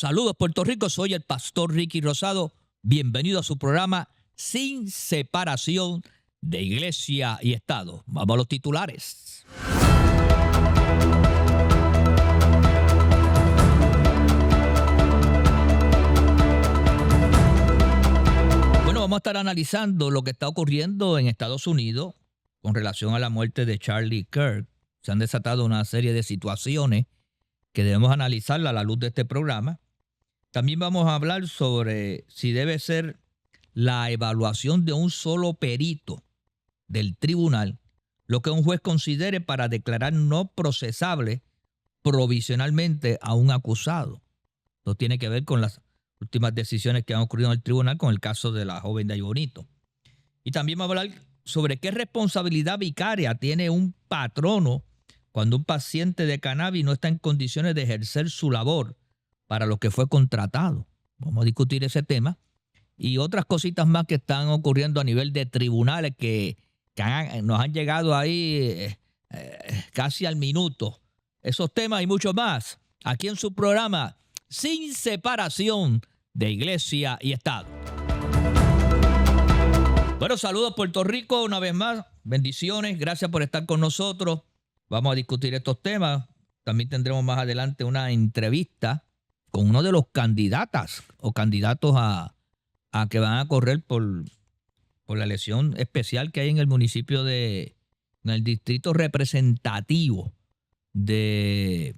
Saludos Puerto Rico, soy el pastor Ricky Rosado. Bienvenido a su programa Sin Separación de Iglesia y Estado. Vamos a los titulares. Bueno, vamos a estar analizando lo que está ocurriendo en Estados Unidos con relación a la muerte de Charlie Kirk. Se han desatado una serie de situaciones que debemos analizarla a la luz de este programa. También vamos a hablar sobre si debe ser la evaluación de un solo perito del tribunal lo que un juez considere para declarar no procesable provisionalmente a un acusado. Esto tiene que ver con las últimas decisiones que han ocurrido en el tribunal con el caso de la joven de Ay Bonito. Y también vamos a hablar sobre qué responsabilidad vicaria tiene un patrono cuando un paciente de cannabis no está en condiciones de ejercer su labor para lo que fue contratado. Vamos a discutir ese tema y otras cositas más que están ocurriendo a nivel de tribunales que nos han llegado ahí casi al minuto. Esos temas y mucho más aquí en su programa Sin Separación de Iglesia y Estado. Bueno, saludos Puerto Rico una vez más. Bendiciones, gracias por estar con nosotros. Vamos a discutir estos temas. También tendremos más adelante una entrevista con uno de los candidatos a que van a correr por la elección especial que hay en el municipio en el distrito representativo de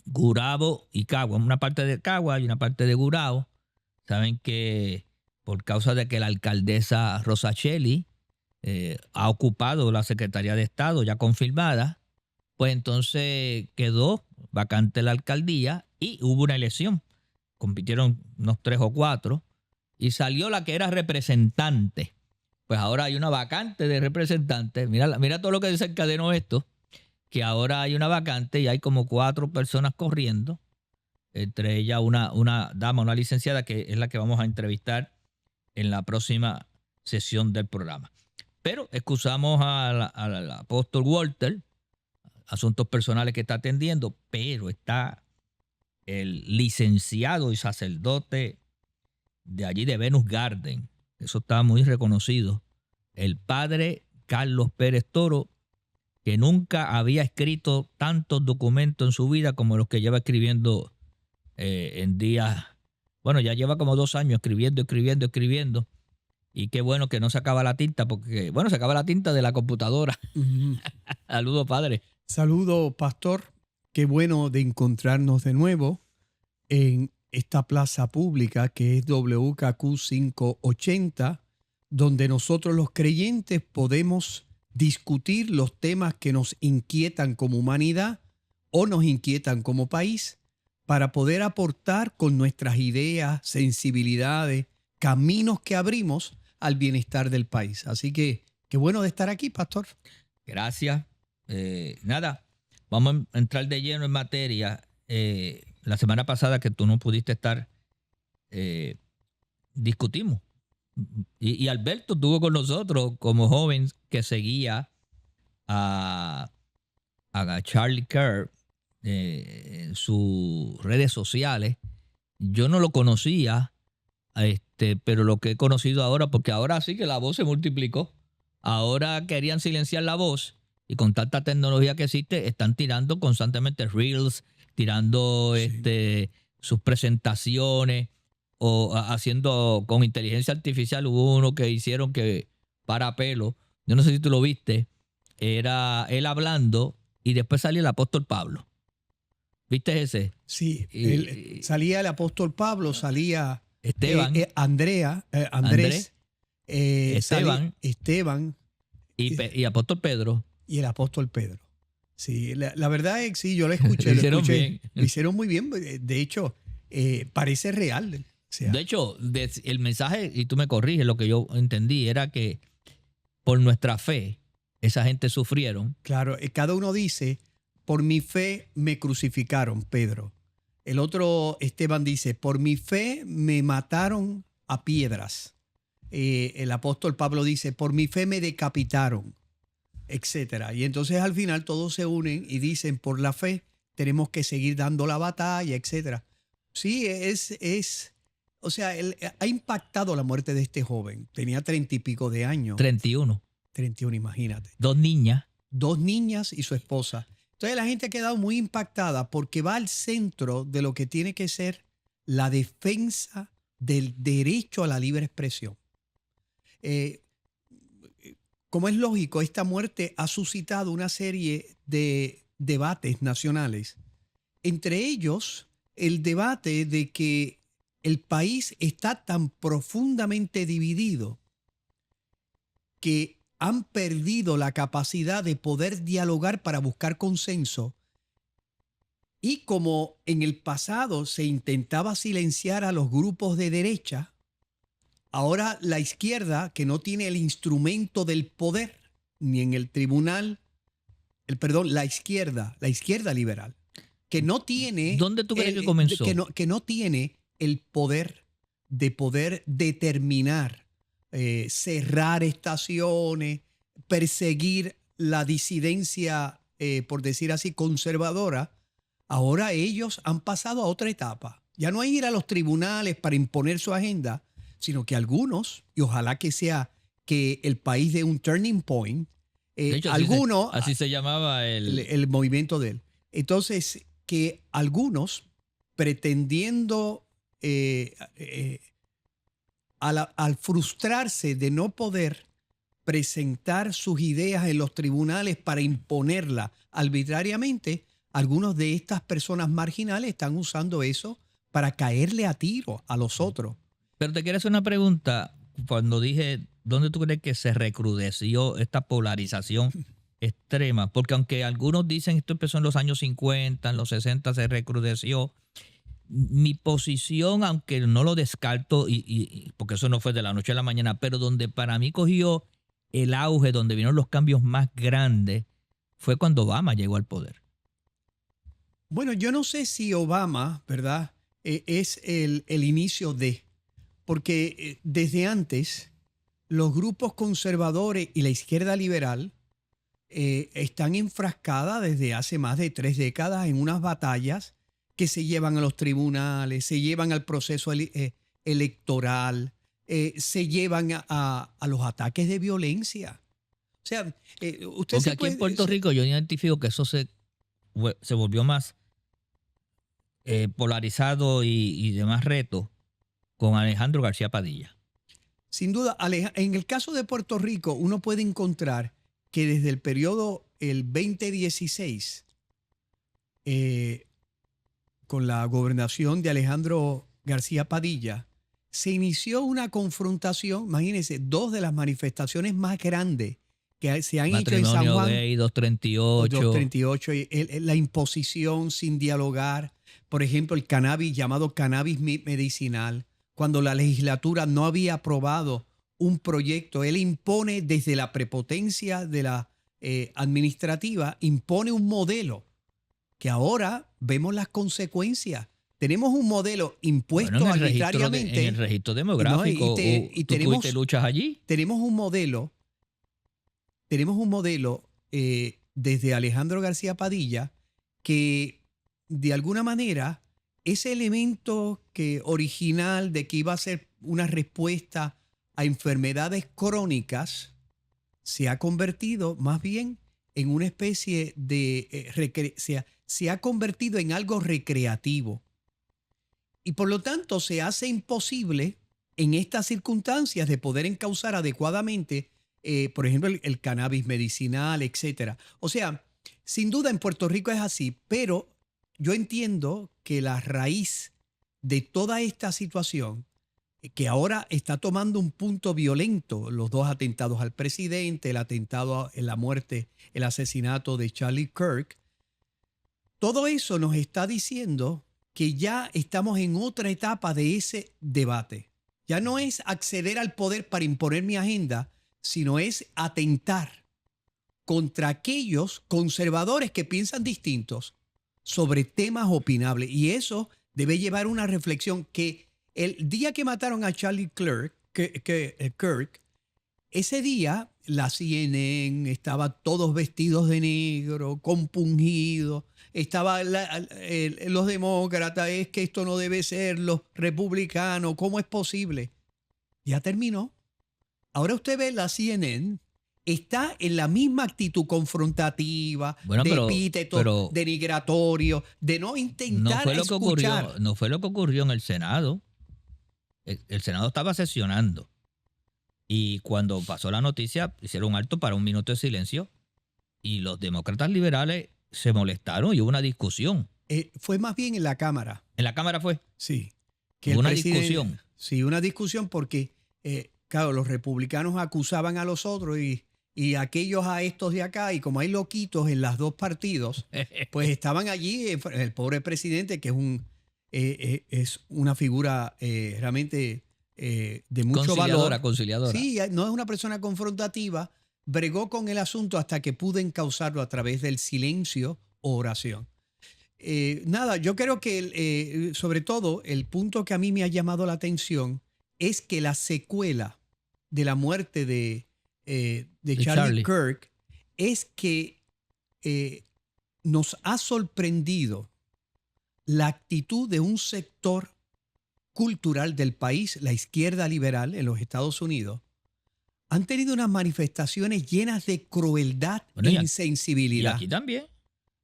Gurabo y Cagua. Una parte de Cagua y una parte de Gurabo. Saben que por causa de que la alcaldesa Rosachelli ha ocupado la Secretaría de Estado ya confirmada, pues entonces quedó vacante la alcaldía y hubo una elección. Compitieron unos 3 o 4 y salió la que era representante. Pues ahora hay una vacante de representante. Mira todo lo que desencadenó esto, que ahora hay una vacante y hay como 4 personas corriendo, entre ellas una dama, una licenciada, que es la que vamos a entrevistar en la próxima sesión del programa. Pero excusamos al apóstol Walter, asuntos personales que está atendiendo, pero está el licenciado y sacerdote de allí de Venus Garden, eso está muy reconocido, el padre Carlos Pérez Toro, que nunca había escrito tantos documentos en su vida como los que lleva escribiendo en días. Bueno, ya lleva como 2 años escribiendo. Y qué bueno que no se acaba la tinta, porque, bueno, se acaba la tinta de la computadora. Saludos, padre. Saludos, pastor. Qué bueno de encontrarnos de nuevo en esta plaza pública que es WKQ 580, donde nosotros los creyentes podemos discutir los temas que nos inquietan como humanidad o nos inquietan como país para poder aportar con nuestras ideas, sensibilidades, caminos que abrimos al bienestar del país. Así que qué bueno de estar aquí, pastor. Gracias. Nada, vamos a entrar de lleno en materia. La semana pasada que tú no pudiste estar, discutimos. Y Alberto estuvo con nosotros como joven que seguía a Charlie Kirk en sus redes sociales. Yo no lo conocía, pero lo que he conocido ahora, porque ahora sí que la voz se multiplicó. Ahora querían silenciar la voz y con tanta tecnología que existe, están tirando constantemente reels, tirando sus presentaciones o haciendo con inteligencia artificial. Hubo uno que hicieron que para pelo, yo no sé si tú lo viste, era él hablando y después salía el apóstol Pablo. ¿Viste ese? Sí, salía el apóstol Pablo, salía Esteban, Andrés, Esteban, Esteban y apóstol Pedro. Y el apóstol Pedro. Sí, la verdad es que sí, yo lo escuché. Lo hicieron muy bien. De hecho, parece real. O sea, de hecho, el mensaje, y tú me corriges, lo que yo entendí era que por nuestra fe, esa gente sufrieron. Claro, cada uno dice, por mi fe me crucificaron, Pedro. El otro, Esteban, dice, por mi fe me mataron a piedras. El apóstol Pablo dice, por mi fe me decapitaron, etcétera. Y entonces al final todos se unen y dicen, por la fe tenemos que seguir dando la batalla, etcétera. Sí, o sea, ha impactado la muerte de este joven. Tenía 30 y pico de años, 31. 31, imagínate. 2 niñas. 2 niñas y su esposa. Entonces la gente ha quedado muy impactada porque va al centro de lo que tiene que ser la defensa del derecho a la libre expresión. Eh, como es lógico, esta muerte ha suscitado una serie de debates nacionales. Entre ellos, el debate de que el país está tan profundamente dividido que han perdido la capacidad de poder dialogar para buscar consenso. Y como en el pasado se intentaba silenciar a los grupos de derecha, ahora la izquierda, que no tiene el instrumento del poder, ni en el tribunal, la izquierda liberal, que no tiene ¿Dónde tú crees que comenzó? que no tiene el poder de poder determinar, cerrar estaciones, perseguir la disidencia, por decir así, conservadora. Ahora ellos han pasado a otra etapa. Ya no hay ir a los tribunales para imponer su agenda, sino que algunos, y ojalá que sea que el país dé un turning point, De hecho, así se llamaba el movimiento de él. Entonces, que algunos pretendiendo, al frustrarse de no poder presentar sus ideas en los tribunales para imponerlas arbitrariamente, algunos de estas personas marginales están usando eso para caerle a tiro a los otros. Pero te quiero hacer una pregunta. Cuando dije, ¿dónde tú crees que se recrudeció esta polarización extrema? Porque aunque algunos dicen esto empezó en los años 50, en los 60 se recrudeció, mi posición, aunque no lo descarto, porque eso no fue de la noche a la mañana, pero donde para mí cogió el auge, donde vinieron los cambios más grandes, fue cuando Obama llegó al poder. Bueno, yo no sé si Obama, ¿verdad? Es el inicio de, porque desde antes los grupos conservadores y la izquierda liberal están enfrascadas desde hace más de 3 décadas en unas batallas que se llevan a los tribunales, se llevan al proceso electoral, se llevan a los ataques de violencia. O sea, usted porque aquí en Puerto Rico yo identifico que eso se volvió más polarizado y de más reto con Alejandro García Padilla. Sin duda, en el caso de Puerto Rico, uno puede encontrar que desde el periodo el 2016, con la gobernación de Alejandro García Padilla, se inició una confrontación. Imagínense, 2 de las manifestaciones más grandes que se han hecho en San Juan. Gay, 238. 238, la imposición sin dialogar. Por ejemplo, el cannabis, llamado cannabis medicinal, cuando la legislatura no había aprobado un proyecto, él impone desde la prepotencia de la administrativa, impone un modelo que ahora vemos las consecuencias. Tenemos un modelo impuesto arbitrariamente. En el registro demográfico, y ¿tú tuviste luchas allí? Tenemos un modelo desde Alejandro García Padilla que de alguna manera ese elemento original de que iba a ser una respuesta a enfermedades crónicas se ha convertido más bien en una especie de se ha convertido en algo recreativo. Y por lo tanto se hace imposible en estas circunstancias de poder encauzar adecuadamente, por ejemplo, el cannabis medicinal, etc. O sea, sin duda en Puerto Rico es así, pero yo entiendo que la raíz de toda esta situación, que ahora está tomando un punto violento, los 2 atentados al presidente, el atentado en la muerte, el asesinato de Charlie Kirk, todo eso nos está diciendo que ya estamos en otra etapa de ese debate. Ya no es acceder al poder para imponer mi agenda, sino es atentar contra aquellos conservadores que piensan distintos sobre temas opinables. Y eso debe llevar una reflexión que el día que mataron a Charlie Kirk, ese día la CNN estaba todos vestidos de negro, compungidos, los demócratas, es que esto no debe ser, los republicanos, ¿cómo es posible? Ya terminó. Ahora usted ve la CNN, está en la misma actitud confrontativa, Bueno, de epítetos, pero denigratorio, de no no intentar fue lo que escuchar. ocurrió, no fue lo que ocurrió en el Senado. El Senado estaba sesionando y cuando pasó la noticia hicieron un alto para un minuto de silencio y los demócratas liberales se molestaron y hubo una discusión. Fue más bien en la Cámara. ¿En la Cámara fue? Sí. Hubo una discusión. Sí, una discusión porque, claro, los republicanos acusaban a los otros y aquellos a estos de acá, y como hay loquitos en los dos partidos, pues estaban allí el pobre presidente, que es una figura realmente de mucho valor. Conciliadora. Sí, no es una persona confrontativa, bregó con el asunto hasta que pudo encauzarlo a través del silencio o oración. Nada, yo creo que sobre todo el punto que a mí me ha llamado la atención es que la secuela de la muerte de Charlie Kirk es que nos ha sorprendido la actitud de un sector cultural del país, la izquierda liberal en los Estados Unidos. Han tenido unas manifestaciones llenas de crueldad e insensibilidad. Y aquí también.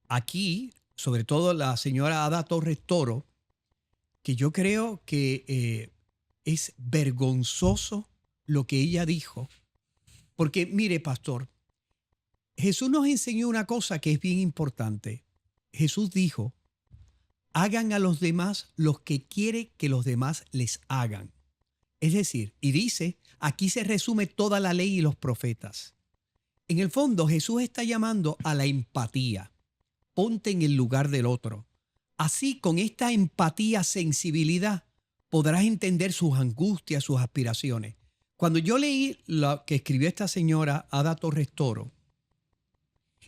Aquí, sobre todo la señora Ada Torres Toro, que yo creo que es vergonzoso lo que ella dijo. Porque mire, pastor, Jesús nos enseñó una cosa que es bien importante. Jesús dijo, hagan a los demás lo que quiere que los demás les hagan. Es decir, y dice, aquí se resume toda la ley y los profetas. En el fondo, Jesús está llamando a la empatía. Ponte en el lugar del otro. Así, con esta empatía, sensibilidad, podrás entender sus angustias, sus aspiraciones. Cuando yo leí lo que escribió esta señora Ada Torres Toro,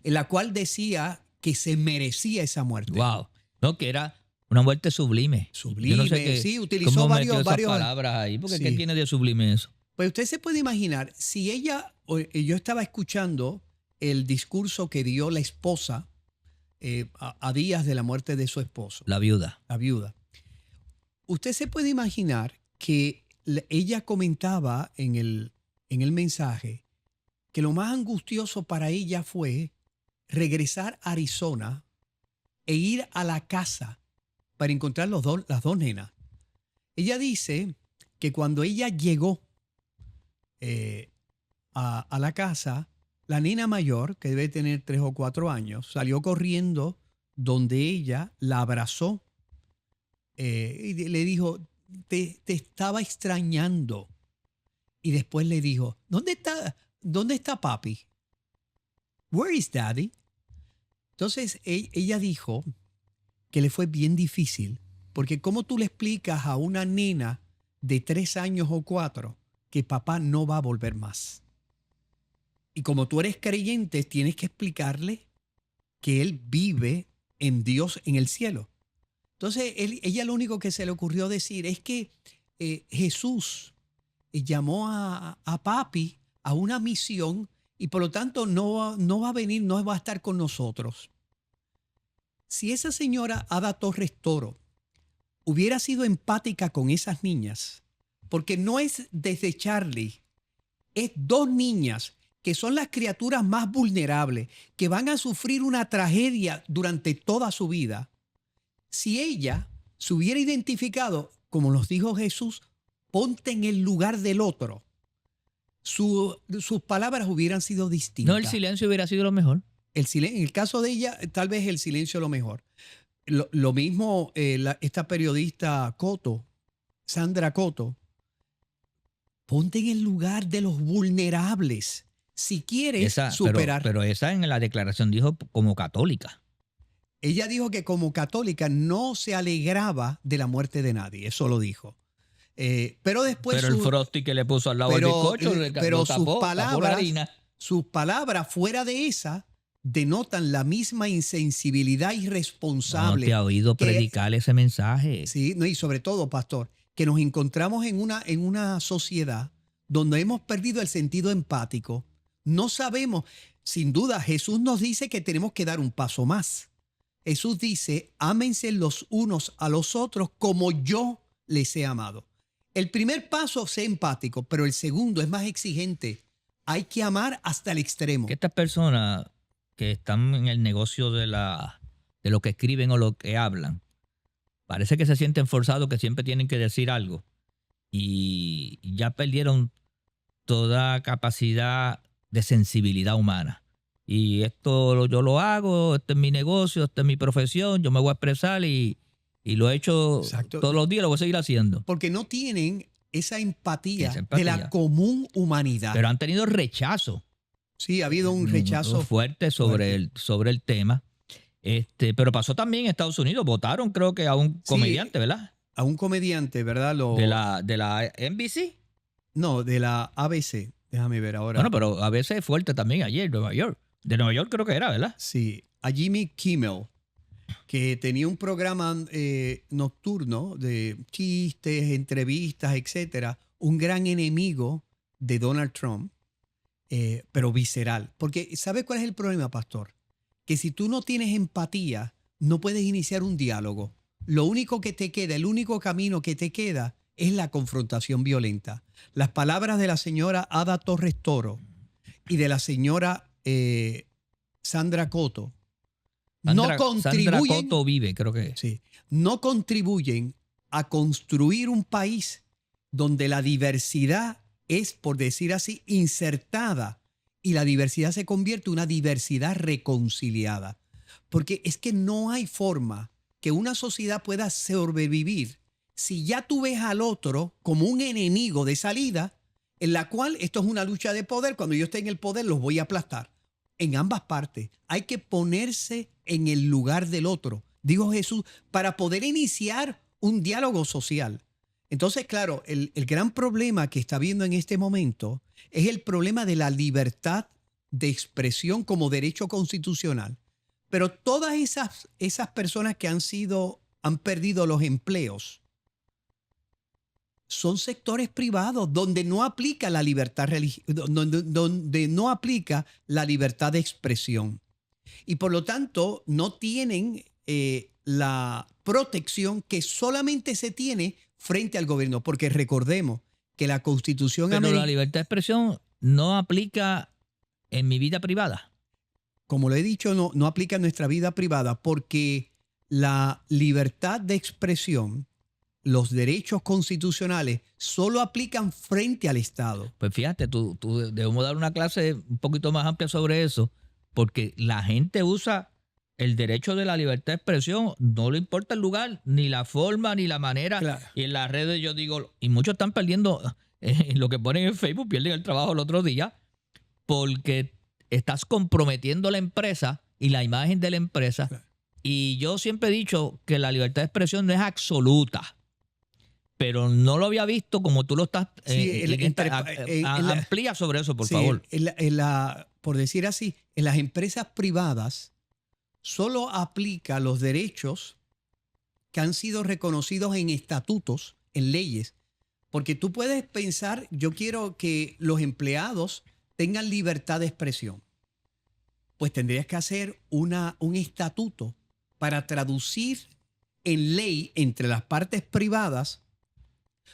en la cual decía que se merecía esa muerte. Wow. No, que era una muerte sublime. Sublime, yo no sé sí, utilizó varios palabras ahí, porque sí. ¿Qué tiene de sublime eso? Pues usted se puede imaginar, si ella, yo estaba escuchando el discurso que dio la esposa a días de la muerte de su esposo. La viuda. La viuda. Usted se puede imaginar que ella comentaba en el mensaje que lo más angustioso para ella fue regresar a Arizona e ir a la casa para encontrar las dos nenas. Ella dice que cuando ella llegó a la casa, la nena mayor, que debe tener 3 o 4 años, salió corriendo donde ella la abrazó y le dijo, te estaba extrañando. Y después le dijo, ¿dónde está papi? Where is daddy? Entonces ella dijo que le fue bien difícil, porque ¿cómo tú le explicas a una nena de 3 años o 4 que papá no va a volver más? Y como tú eres creyente, tienes que explicarle que él vive en Dios en el cielo. Entonces ella lo único que se le ocurrió decir es que Jesús llamó a papi a una misión y por lo tanto no va a venir, no va a estar con nosotros. Si esa señora Ada Torres Toro hubiera sido empática con esas niñas, porque no es desde Charlie, es 2 niñas que son las criaturas más vulnerables, que van a sufrir una tragedia durante toda su vida. Si ella se hubiera identificado, como nos dijo Jesús, ponte en el lugar del otro, sus palabras hubieran sido distintas. No, el silencio hubiera sido lo mejor. En el caso de ella, tal vez el silencio es lo mejor. Lo mismo esta periodista Cotto, Sandra Cotto, ponte en el lugar de los vulnerables. Si quieres superar. Pero esa en la declaración dijo como católica. Ella dijo que como católica no se alegraba de la muerte de nadie. Eso lo dijo. Pero después. Pero el Frosty que le puso al lado del bizcocho, pero tapó la harina. Sus palabras fuera de esa denotan la misma insensibilidad irresponsable. No te ha oído predicar ese mensaje. Sí, no, y sobre todo, pastor, que nos encontramos en una sociedad donde hemos perdido el sentido empático. No sabemos, sin duda, Jesús nos dice que tenemos que dar un paso más. Jesús dice, ámense los unos a los otros como yo les he amado. El primer paso, sé empático, pero el segundo es más exigente. Hay que amar hasta el extremo. Que estas personas que están en el negocio de lo que escriben o lo que hablan, parece que se sienten forzados, que siempre tienen que decir algo. Y ya perdieron toda capacidad de sensibilidad humana. Y esto yo lo hago, este es mi negocio, esta es mi profesión, yo me voy a expresar y lo he hecho Exacto. todos los días, lo voy a seguir haciendo. Porque no tienen esa empatía de la común humanidad. Pero han tenido rechazo. Sí, ha habido un rechazo fuerte sobre el tema. Pero pasó también en Estados Unidos. Votaron, creo que a un comediante, ¿verdad? A un comediante, ¿verdad? De la NBC. No, de la ABC. Déjame ver ahora. Bueno, pero ABC es fuerte también ayer en Nueva York. De Nueva York creo que era, ¿verdad? Sí, a Jimmy Kimmel, que tenía un programa nocturno de chistes, entrevistas, etcétera. Un gran enemigo de Donald Trump, pero visceral. Porque, ¿sabe cuál es el problema, pastor? Que si tú no tienes empatía, no puedes iniciar un diálogo. Lo único que te queda, el único camino que te queda es la confrontación violenta. Las palabras de la señora Ada Torres Toro y de la señora Sandra Coto Sandra Coto vive, creo que. Sí, no contribuyen a construir un país donde la diversidad es, por decir así, insertada y la diversidad se convierte en una diversidad reconciliada. Porque es que no hay forma que una sociedad pueda sobrevivir si ya tú ves al otro como un enemigo de salida, en la cual esto es una lucha de poder. Cuando yo esté en el poder los voy a aplastar. En ambas partes hay que ponerse en el lugar del otro, dijo Jesús, para poder iniciar un diálogo social. Entonces, claro, el gran problema que está habiendo en este momento es el problema de la libertad de expresión como derecho constitucional. Pero todas esas personas que han perdido los empleos son sectores privados donde no aplica la libertad donde no aplica la libertad de expresión. Y por lo tanto no tienen la protección que solamente se tiene frente al gobierno. Porque recordemos que la Constitución americana... Pero la libertad de expresión no aplica en mi vida privada. Como lo he dicho, no aplica en nuestra vida privada porque la libertad de expresión, los derechos constitucionales solo aplican frente al Estado. Pues fíjate, tú debemos dar una clase un poquito más amplia sobre eso, porque la gente usa el derecho de la libertad de expresión, no le importa el lugar, ni la forma, ni la manera. Claro. Y en las redes yo digo, y muchos están perdiendo lo que ponen en Facebook, pierden el trabajo el otro día, porque estás comprometiendo la empresa y la imagen de la empresa. Claro. Y yo siempre he dicho que la libertad de expresión no es absoluta, pero no lo había visto como tú lo estás. Amplía sobre eso, por favor. Por decir así, en las empresas privadas solo aplica los derechos que han sido reconocidos en estatutos, en leyes. Porque tú puedes pensar, yo quiero que los empleados tengan libertad de expresión. Pues tendrías que hacer un estatuto para traducir en ley entre las partes privadas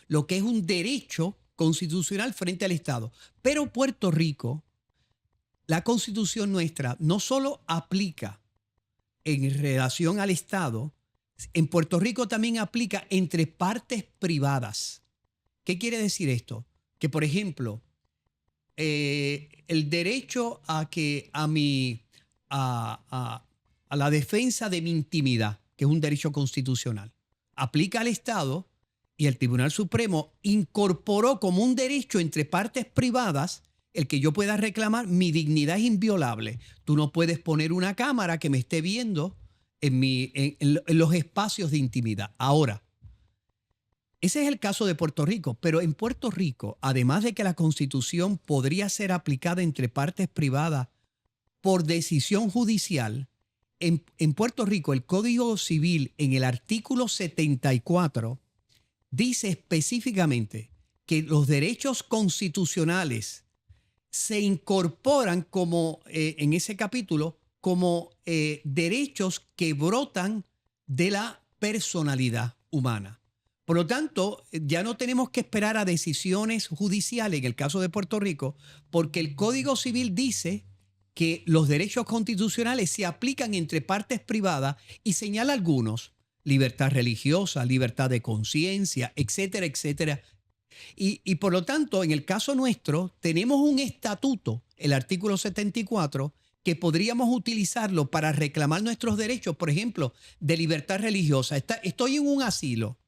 lo que es un derecho constitucional frente al Estado. Pero Puerto Rico, la Constitución nuestra no solo aplica en relación al Estado, en Puerto Rico también aplica entre partes privadas. ¿Qué quiere decir esto? Que, por ejemplo, el derecho a la defensa de mi intimidad, que es un derecho constitucional, aplica al Estado y el Tribunal Supremo incorporó como un derecho entre partes privadas el que yo pueda reclamar mi dignidad es inviolable. Tú no puedes poner una cámara que me esté viendo en los espacios de intimidad. Ahora, ese es el caso de Puerto Rico, pero en Puerto Rico, además de que la Constitución podría ser aplicada entre partes privadas por decisión judicial, en Puerto Rico el Código Civil en el artículo 74 dice específicamente que los derechos constitucionales se incorporan como, en ese capítulo, como derechos que brotan de la personalidad humana. Por lo tanto, ya no tenemos que esperar a decisiones judiciales en el caso de Puerto Rico, porque el Código Civil dice que los derechos constitucionales se aplican entre partes privadas y señala algunos: libertad religiosa, libertad de conciencia, etcétera, etcétera. Y por lo tanto, en el caso nuestro, tenemos un estatuto, el artículo 74, que podríamos utilizarlo para reclamar nuestros derechos, por ejemplo, de libertad religiosa. Estoy en un asilo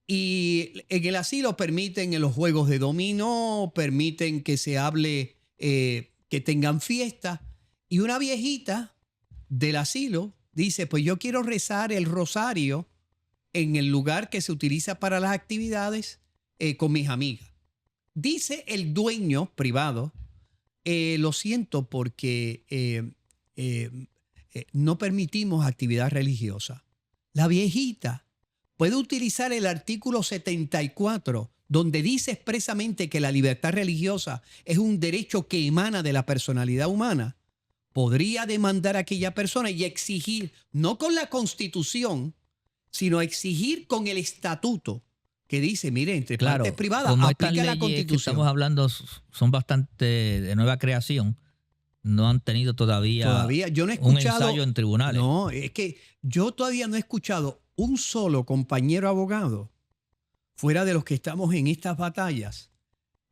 y en el asilo permiten los juegos de dominó, permiten que se hable, que tengan fiestas, y una viejita del asilo dice: pues yo quiero rezar el rosario en el lugar que se utiliza para las actividades con mis amigas. Dice el dueño privado: lo siento, porque no permitimos actividad religiosa. La viejita puede utilizar el artículo 74, donde dice expresamente que la libertad religiosa es un derecho que emana de la personalidad humana. Podría demandar a aquella persona y exigir, no con la Constitución, sino exigir con el estatuto, que dice: mire, entre partes privadas como aplica estas la leyes Constitución. que estamos hablando son bastante de nueva creación, no han tenido todavía yo no he un escuchado, ensayo en tribunales. No, es que yo todavía no he escuchado un solo compañero abogado, fuera de los que estamos en estas batallas,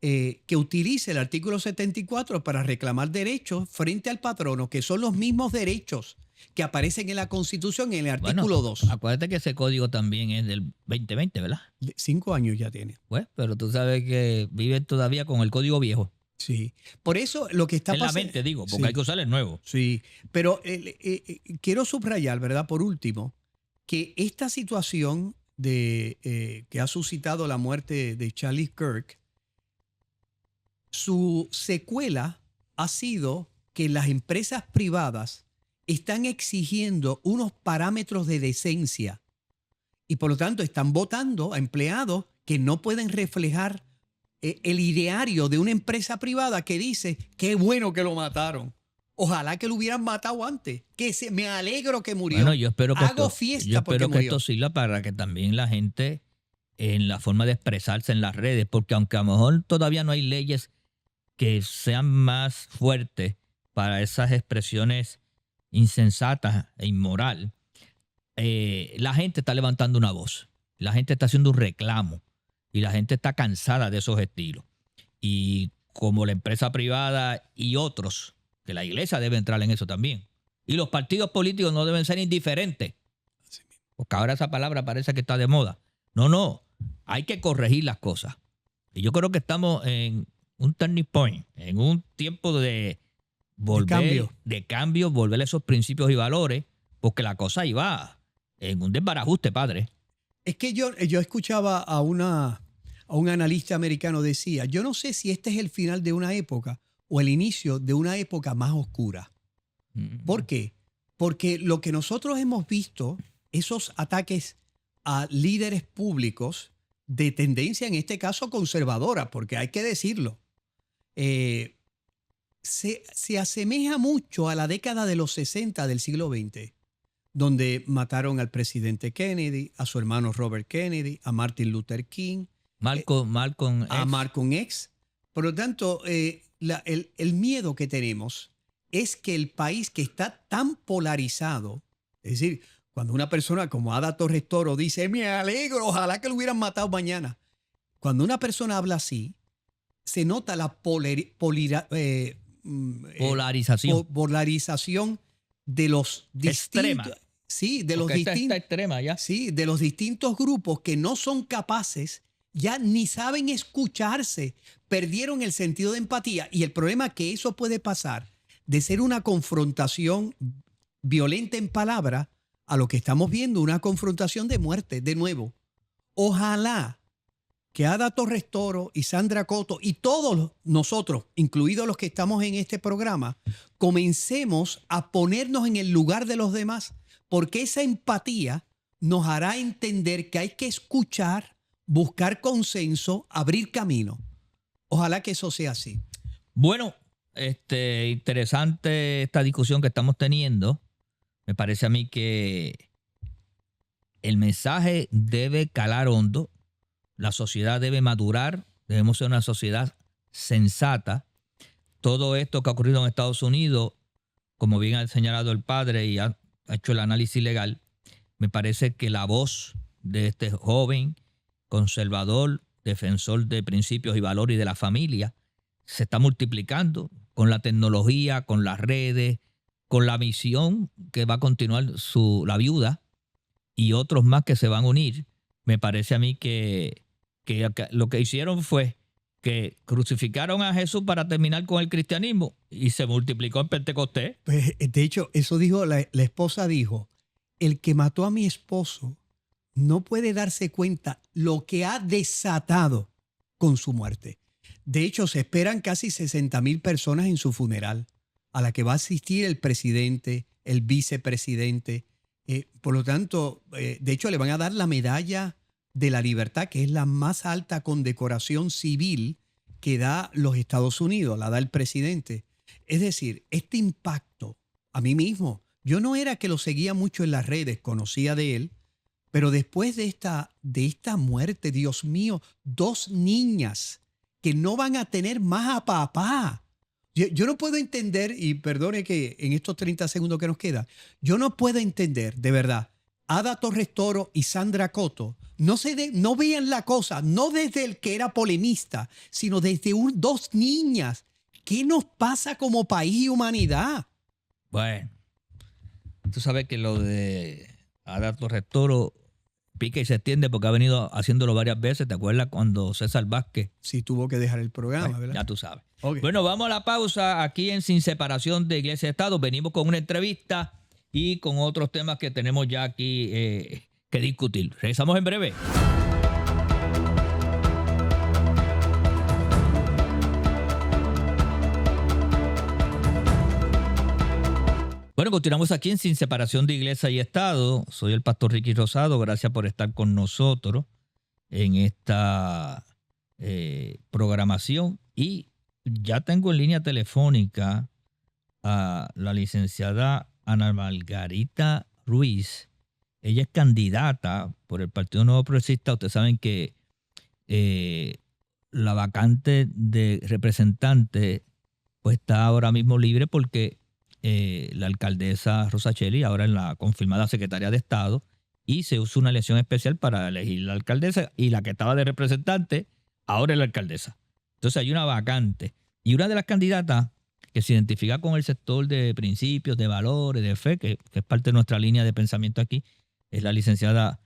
que utilice el artículo 74 para reclamar derechos frente al patrono, que son los mismos derechos que aparecen en la Constitución en el artículo 2. Acuérdate que ese código también es del 2020, ¿verdad? 5 años ya tiene. Pues, pero tú sabes que viven todavía con el código viejo. Sí, por eso lo que está pasando. pasando. En la mente, digo, porque sí, hay que usar el nuevo. Sí, pero quiero subrayar, ¿verdad? Por último, que esta situación que ha suscitado la muerte de Charlie Kirk, su secuela ha sido que las empresas privadas están exigiendo unos parámetros de decencia y por lo tanto están votando a empleados que no pueden reflejar el ideario de una empresa privada que dice: qué bueno que lo mataron. Ojalá que lo hubieran matado antes. Me alegro que murió. Bueno, yo espero que Hago fiesta porque murió. esto sirva para que también la gente, en la forma de expresarse en las redes, porque aunque a lo mejor todavía no hay leyes que sean más fuertes para esas expresiones insensatas e inmoral, la gente está levantando una voz, la gente está haciendo un reclamo y la gente está cansada de esos estilos. Y como la empresa privada y otros, que la iglesia debe entrar en eso también, y los partidos políticos no deben ser indiferentes, porque ahora esa palabra parece que está de moda. No, hay que corregir las cosas. Y yo creo que estamos en un turning point, en un tiempo de cambio, volver a esos principios y valores, porque la cosa iba en un desbarajuste, padre. Es que yo escuchaba a un analista americano, decía: yo no sé si este es el final de una época o el inicio de una época más oscura. ¿Por qué? Porque lo que nosotros hemos visto, esos ataques a líderes públicos de tendencia, en este caso conservadora, porque hay que decirlo, se asemeja mucho a la década de los 60 del siglo XX, donde mataron al presidente Kennedy, a su hermano Robert Kennedy, a Martin Luther King, a Malcolm X. Por lo tanto, el miedo que tenemos es que el país, que está tan polarizado, es decir, cuando una persona como Ada Torres Toro dice: me alegro, ojalá que lo hubieran matado mañana. Cuando una persona habla así, se nota la polarización de los distintos. Sí, de los distintos. Extrema ya. Sí, de los distintos grupos que no son capaces, ya ni saben escucharse, perdieron el sentido de empatía. Y el problema es que eso puede pasar de ser una confrontación violenta en palabra a lo que estamos viendo, una confrontación de muerte, de nuevo. Ojalá que Ada Torres Toro y Sandra Coto y todos nosotros, incluidos los que estamos en este programa, comencemos a ponernos en el lugar de los demás, porque esa empatía nos hará entender que hay que escuchar, buscar consenso, abrir camino. Ojalá que eso sea así. Bueno, interesante esta discusión que estamos teniendo. Me parece a mí que el mensaje debe calar hondo, la sociedad debe madurar, debemos ser una sociedad sensata. Todo esto que ha ocurrido en Estados Unidos, como bien ha señalado el padre y ha hecho el análisis legal, me parece que la voz de este joven conservador, defensor de principios y valores y de la familia, se está multiplicando con la tecnología, con las redes, con la misión que va a continuar la viuda y otros más que se van a unir. Me parece a mí que lo que hicieron fue que crucificaron a Jesús para terminar con el cristianismo y se multiplicó en Pentecostés. Pues, de hecho, eso dijo la esposa, dijo, el que mató a mi esposo no puede darse cuenta lo que ha desatado con su muerte. De hecho, se esperan casi 60,000 personas en su funeral, a la que va a asistir el presidente, el vicepresidente. Por lo tanto, de hecho, le van a dar la medalla de la libertad, que es la más alta condecoración civil que da los Estados Unidos, la da el presidente. Es decir, este impacto, a mí mismo, yo no era que lo seguía mucho en las redes, conocía de él, pero después de esta muerte, Dios mío, 2 niñas que no van a tener más a papá. Yo no puedo entender, y perdone que en estos 30 segundos que nos queda, yo no puedo entender, de verdad, Ada Torres Toro y Sandra Coto no veían la cosa, no desde el que era polemista, sino desde 2 niñas. ¿Qué nos pasa como país y humanidad? Bueno, tú sabes que lo de Ada Torres Toro pica y se extiende porque ha venido haciéndolo varias veces. ¿Te acuerdas cuando César Vázquez? Sí, tuvo que dejar el programa, ¿verdad? Ya tú sabes. Okay. Bueno, vamos a la pausa aquí en Sin Separación de Iglesia y Estado. Venimos con una entrevista y con otros temas que tenemos ya aquí que discutir. Regresamos en breve. Bueno, continuamos aquí en Sin Separación de Iglesia y Estado. Soy el pastor Ricky Rosado. Gracias por estar con nosotros en esta programación. Y ya tengo en línea telefónica a la licenciada Ana Margarita Ruiz. Ella es candidata por el Partido Nuevo Progresista. Ustedes saben que la vacante de representante pues está ahora mismo libre porque la alcaldesa Rosacheli ahora es la confirmada secretaria de Estado y se usa una elección especial para elegir la alcaldesa y la que estaba de representante ahora es la alcaldesa. Entonces hay una vacante y una de las candidatas que se identifica con el sector de principios, de valores, de fe, que es parte de nuestra línea de pensamiento aquí, es la licenciada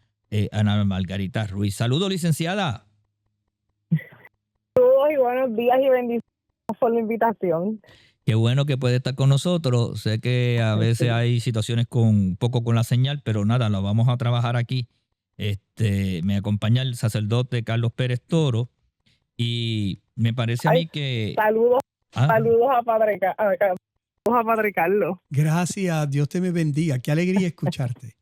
Ana Margarita Ruiz. Saludos, licenciada. Saludos y buenos días y bendiciones por la invitación. Qué bueno que puede estar con nosotros. Sé que a veces hay situaciones un poco con la señal, pero nada, lo vamos a trabajar aquí. Me acompaña el sacerdote Carlos Pérez Toro y me parece a mí que... Saludos a Padre Carlos. Gracias, Dios te me bendiga. Qué alegría escucharte.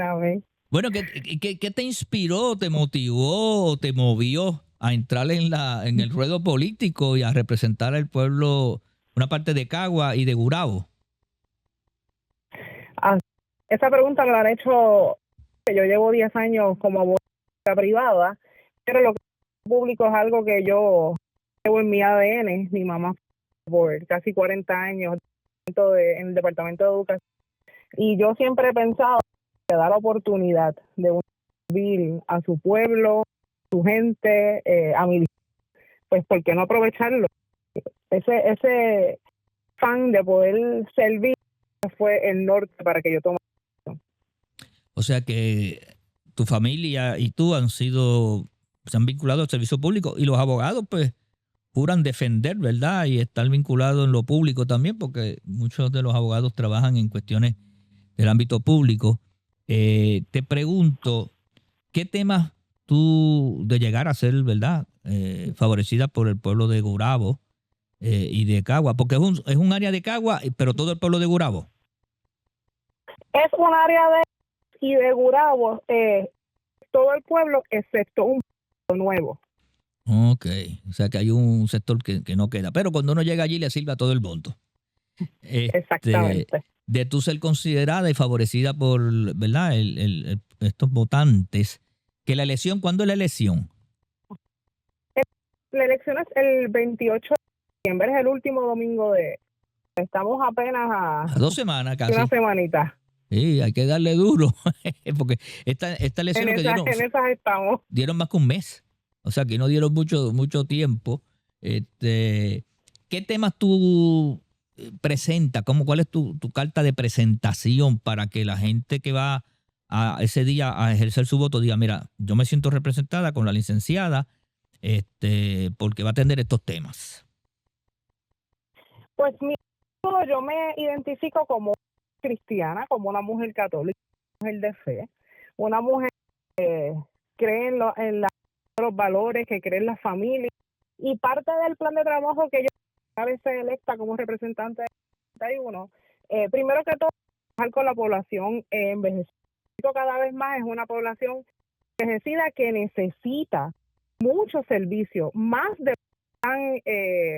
Amén. Bueno, ¿qué te inspiró, te motivó, te movió a entrar en el ruedo político y a representar al pueblo, una parte de Cagua y de Gurabo? Esa pregunta me la han hecho, yo llevo 10 años como abogada privada, pero lo público es algo que yo llevo en mi ADN. Mi mamá por casi 40 años en el Departamento de Educación y yo siempre he pensado que da la oportunidad de servir a su pueblo, su gente, a mi pues ¿por qué no aprovecharlo? Ese fan de poder servir fue el norte para que yo tome. O sea que tu familia y tú se han vinculado al servicio público y los abogados pues juran defender, ¿verdad? Y estar vinculados en lo público también porque muchos de los abogados trabajan en cuestiones del ámbito público. Te pregunto, ¿qué temas tú de llegar a ser, ¿verdad? Favorecida por el pueblo de Gurabo y de Cagua, porque es un área de Cagua, pero todo el pueblo de Gurabo. Es un área de Gurabo, todo el pueblo, excepto nuevo. Ok, o sea que hay un sector que no queda. Pero cuando uno llega allí le sirve a todo el mundo. Exactamente. De tú ser considerada y favorecida por, ¿verdad? Estos votantes. Que la elección, ¿cuándo es la elección? La elección es el 28 de diciembre, es el último domingo de... Estamos apenas A 2 semanas casi. una semanita. Sí, hay que darle duro. Porque esta elección En esas estamos. dieron más que un mes. O sea que no dieron mucho tiempo. ¿Qué temas tú presentas? ¿Cuál es tu carta de presentación para que la gente que va a ese día a ejercer su voto diga, mira, yo me siento representada con la licenciada porque va a atender estos temas? Pues yo me identifico como cristiana, como una mujer católica, una mujer de fe, una mujer que cree en los valores, que cree en la familia. Y parte del plan de trabajo que yo a veces electa como representante de 31, primero que todo, trabajar con la población envejecida. Cada vez más es una población envejecida que necesita muchos servicios, más de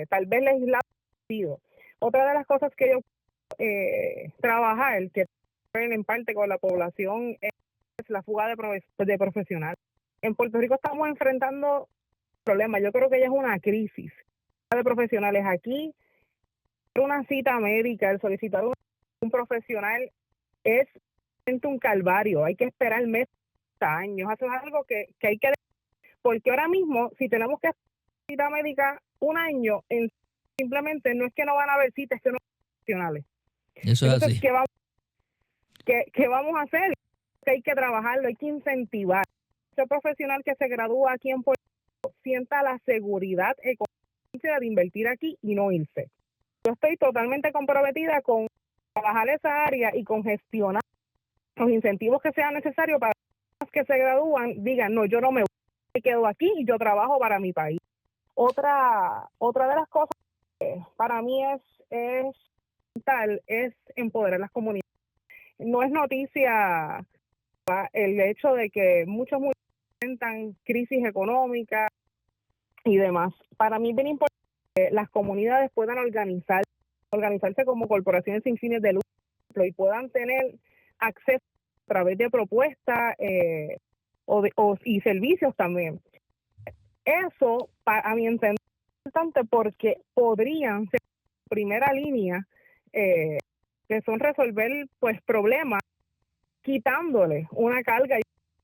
tal vez legislativos. Otra de las cosas que yo trabajar, que en parte con la población, es la fuga de profesionales. En Puerto Rico estamos enfrentando problemas. Yo creo que ya es una crisis de profesionales aquí. Una cita médica, el solicitar un profesional es un calvario. Hay que esperar meses, años. Eso es algo que hay que... Porque ahora mismo, si tenemos que hacer cita médica un año, simplemente no es que no van a haber citas, es que no hay profesionales. Eso es Entonces, así. ¿qué vamos a hacer? Que hay que trabajarlo, hay que incentivar. Ese profesional que se gradúa aquí en Puerto Rico sienta la seguridad económica de invertir aquí y no irse. Yo estoy totalmente comprometida con trabajar esa área y con gestionar los incentivos que sean necesarios para los que se gradúan digan, no, yo no me voy, me quedo aquí y yo trabajo para mi país. Otra de las cosas que para mí es empoderar las comunidades. No es noticia el hecho de que muchos enfrentan crisis económica y demás. Para mí es bien importante que las comunidades puedan organizarse como corporaciones sin fines de lucro y puedan tener acceso a través de propuestas y servicios también. Eso, a mi entender, es importante porque podrían ser primera línea que son resolver pues problemas quitándole una carga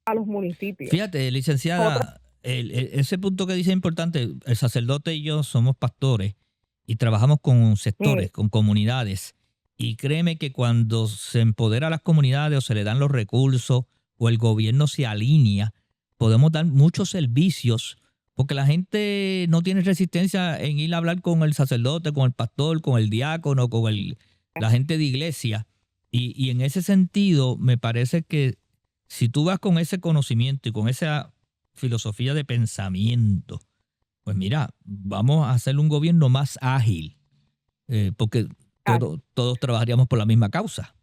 a los municipios. Fíjate, licenciada, ese punto que dice es importante. El sacerdote y yo somos pastores y trabajamos con sectores, con comunidades. Y créeme que cuando se empodera a las comunidades o se le dan los recursos o el gobierno se alinea, podemos dar muchos servicios porque la gente no tiene resistencia en ir a hablar con el sacerdote, con el pastor, con el diácono, con la gente de iglesia. Y en ese sentido, me parece que si tú vas con ese conocimiento y con esa filosofía de pensamiento, pues mira, vamos a hacer un gobierno más ágil, porque todos trabajaríamos por la misma causa.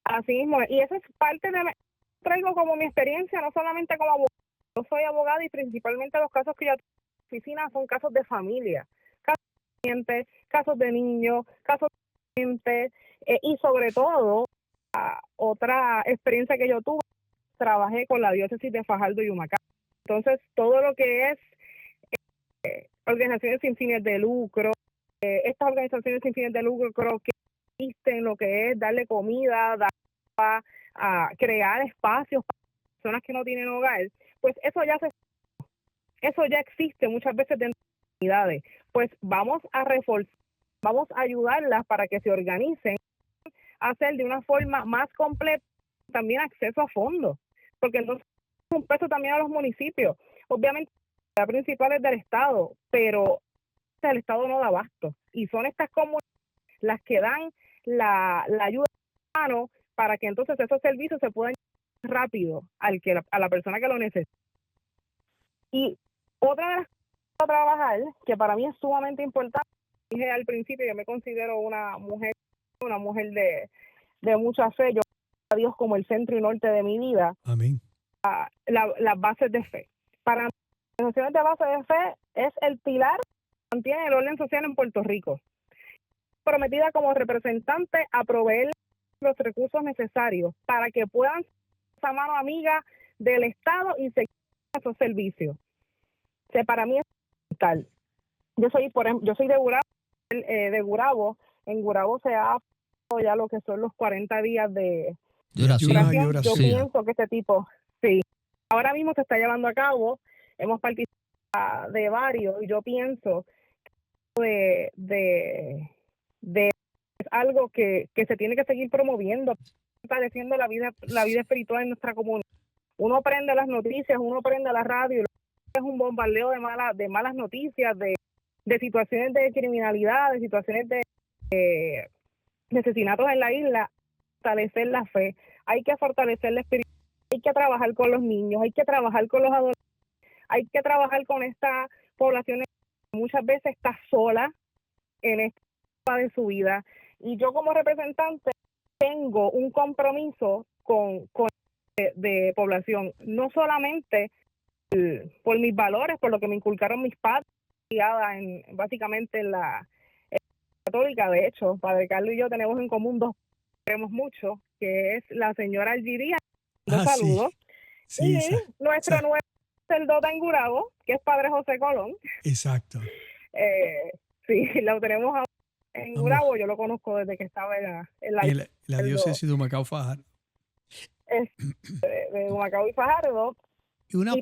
Así mismo, y eso es parte traigo como mi experiencia, no solamente como abogado. Yo soy abogada y principalmente los casos que yo tengo en la oficina son casos de familia, casos de pacientes, casos de niños, casos de gente, y sobre todo, otra experiencia que yo tuve, trabajé con la diócesis de Fajardo y Humacao. Entonces, todo lo que es organizaciones sin fines de lucro, estas organizaciones sin fines de lucro creo que existen lo que es darle comida, a crear espacios para personas que no tienen hogar, pues eso ya existe muchas veces dentro de las comunidades. Pues vamos a reforzar, vamos a ayudarlas para que se organicen, a hacer de una forma más completa también acceso a fondos, porque entonces es un peso también a los municipios. Obviamente la principal es del Estado, pero el Estado no da abasto y son estas comunidades las que dan la ayuda a mano para que entonces esos servicios se puedan llevar rápido a la persona que lo necesita. Y otra de las cosas a trabajar, que para mí es sumamente importante, dije al principio, yo me considero una mujer de mucha fe, yo a Dios como el centro y norte de mi vida. Amén. Las bases de fe. Para mí, las organizaciones de base de fe es el pilar que mantiene el orden social en Puerto Rico. Prometida como representante a proveer los recursos necesarios para que puedan ser esa mano amiga del Estado y seguir esos servicios. O sea, para mí es fundamental. Yo soy de Gurabo. En Gurabo se ha pasado ya lo que son los 40 días de Duración. Yo Sí. pienso que este tipo, sí. Ahora mismo se está llevando a cabo, hemos participado de varios, y yo pienso que es algo que se tiene que seguir promoviendo, fortaleciendo la vida espiritual en nuestra comunidad. Uno prende las noticias, uno prende la radio, y es un bombardeo de malas noticias, de situaciones de criminalidad, de situaciones de asesinatos en la isla. Fortalecer la fe, hay que fortalecer la espiritualidad, hay que trabajar con los niños, hay que trabajar con los adolescentes, hay que trabajar con esta población que muchas veces está sola en esta etapa de su vida. Y yo como representante tengo un compromiso con de población, no solamente por mis valores, por lo que me inculcaron mis padres, básicamente en la católica. De hecho, Padre Carlos y yo tenemos en común dos que queremos mucho, que es la señora Algiría, saludos, sí, y nuestro nuevo sacerdote en Gurabo, que es Padre José Colón. Exacto. Sí, lo tenemos en Gurabo, yo lo conozco desde que estaba en la diócesis de Humacao Fajardo. De Humacao y Fajardo. Y una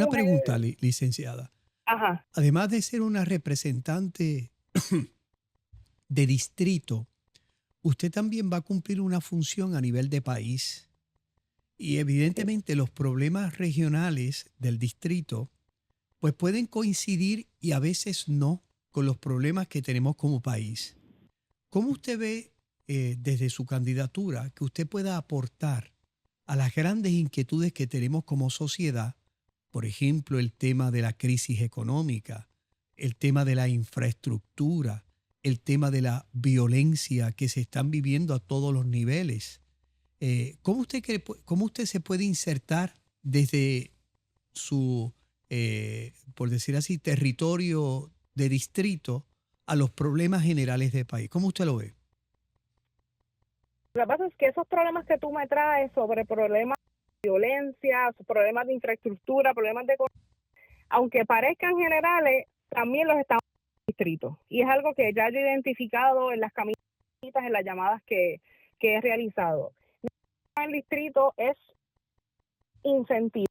pregunta, licenciada. Ajá. Además de ser una representante de distrito, usted también va a cumplir una función a nivel de país. Y evidentemente los problemas regionales del distrito pues pueden coincidir y a veces no con los problemas que tenemos como país. ¿Cómo usted ve desde su candidatura que usted pueda aportar a las grandes inquietudes que tenemos como sociedad? Por ejemplo, el tema de la crisis económica, el tema de la infraestructura, el tema de la violencia que se están viviendo a todos los niveles. ¿Cómo usted se puede insertar desde su, por decir así, territorio de distrito a los problemas generales del país? ¿Cómo usted lo ve? Lo que pasa es que esos problemas que tú me traes sobre problemas de violencia, problemas de infraestructura, problemas de... aunque parezcan generales, también los estamos en el distrito. Y es algo que ya he identificado en las caminatas, en las llamadas que he realizado. El distrito es incentivar,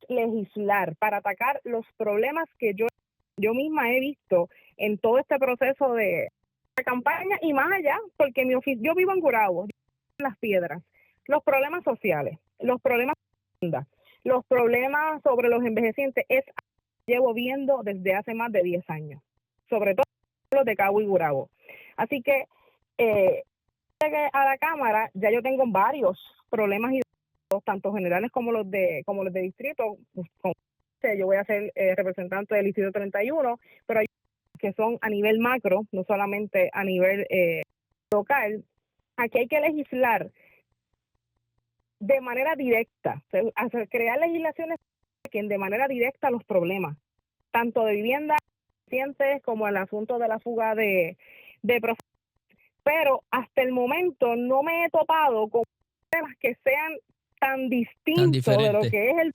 legislar para atacar los problemas que yo misma he visto en todo este proceso de campaña y más allá, porque yo vivo en Gurabo, en Las Piedras. Los problemas sociales, los problemas los problemas sobre los envejecientes llevo viendo desde hace más de 10 años, sobre todo los de Cabo y Gurabo. Así que a la Cámara ya yo tengo varios problemas tanto generales como los de distrito. Yo voy a ser representante del distrito 31, pero hay que son a nivel macro, no solamente a nivel local. Aquí hay que legislar de manera directa, crear legislaciones que de manera directa los problemas, tanto de vivienda como el asunto de la fuga de profesionales. Pero hasta el momento no me he topado con temas que sean tan distintos de lo que es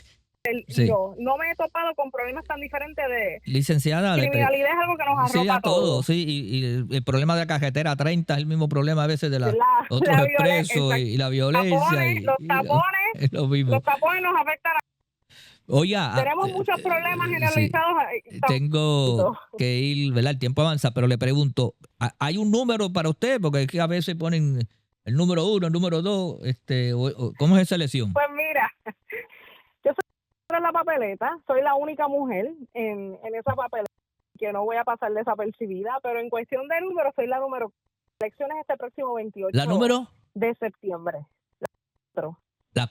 sí. No me he topado con problemas tan diferentes de licenciada. Criminalidad es algo que nos arropa a todos. Sí, y el problema de la carretera 30 es el mismo problema a veces de otros expresos y la violencia. Los tapones nos afectan a... Oiga, tenemos muchos problemas generalizados. Sí, tengo que ir, ¿verdad? El tiempo avanza, pero le pregunto, ¿hay un número para usted? Porque es que a veces ponen el número 1, el número 2, ¿cómo es esa elección? Pues mira, yo soy en la papeleta, soy la única mujer en esa papeleta, que no voy a pasar desapercibida, pero en cuestión de número, soy la número. Elecciones este próximo 28 ¿La número? De septiembre. La